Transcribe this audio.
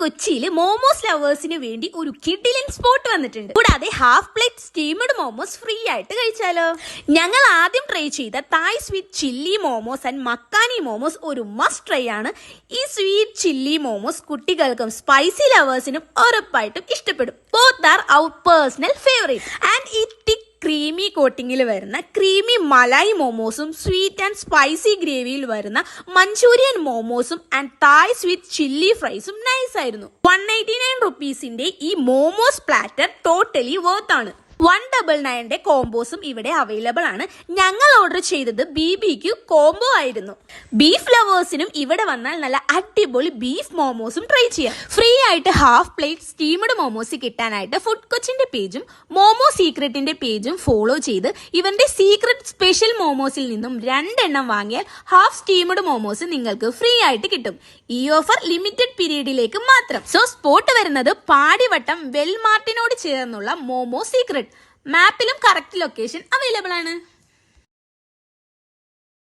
കൊച്ചിയിൽ മോമോസ് ലവേഴ്സിന് വേണ്ടി ഒരു കിഡിലിൻ സ്പോട്ട് വന്നിട്ടുണ്ട്. കൂടാതെ half plate steamed momos free ആയിട്ട് കഴിച്ചാലോ. ഞങ്ങൾ ആദ്യം ട്രൈ ചെയ്ത Thai sweet chilli momos and makhani momos ഒരു മസ്റ്റ് ട്രൈ ആണ്. ഈ സ്വീറ്റ് ചില്ലി മോമോസ് കുട്ടികൾക്കും സ്പൈസി ലവേഴ്സിനും ഉറപ്പായിട്ടും ഇഷ്ടപ്പെടും. Both are our personal favourite. And ഈ തിക് ക്രീമി കോട്ടിങ്ങിൽ വരുന്ന ക്രീമി മലായി മോമോസും സ്വീറ്റ് ആൻഡ് സ്പൈസി ഗ്രേവിയിൽ വരുന്ന മഞ്ചൂരിയൻ മോമോസും ആൻഡ് തായ് സ്വീറ്റ് ചില്ലി ഫ്രൈസും നൈസ് ആയിരുന്നു. 199 റുപ്പീസിന്റെ ഈ മോമോസ് പ്ലാറ്റർ ടോട്ടലി വർത്ത് ആണ്. 199 കോംബോസും ഇവിടെ അവൈലബിൾ ആണ്. ഞങ്ങൾ ഓർഡർ ചെയ്തത് BBQ കോംബോ ആയിരുന്നു. ബീഫ് ലവേഴ്സിനും ഇവിടെ വന്നാൽ നല്ല അടിപൊളി ബീഫ് മോമോസും ട്രൈ ചെയ്യാം. ഫ്രീ ആയിട്ട് ഹാഫ് പ്ലേറ്റ് സ്റ്റീംഡ് മോമോസ് കിട്ടാനായിട്ട് ഫുഡ് കൊച്ചിന്റെ പേജും മോമോ സീക്രട്ടിന്റെ പേജും ഫോളോ ചെയ്ത് ഇവന്റെ സീക്രട്ട് സ്പെഷ്യൽ മോമോസിൽ നിന്നും 2 എണ്ണം വാങ്ങിയാൽ ഹാഫ് സ്റ്റീംഡ് മോമോസ് നിങ്ങൾക്ക് ഫ്രീ ആയിട്ട് കിട്ടും. ഈ ഓഫർ ലിമിറ്റഡ് പീരീഡിലേക്ക് മാത്രം. സോ സ്പോട്ട് വരുന്നത് പാടിവട്ടം വെൽമാർട്ടിനോട് ചേർന്നുള്ള മോമോ സീക്രട്ട്. മാപ്പിലും കറക്റ്റ് ലൊക്കേഷൻ അവൈലബിൾ ആണ്.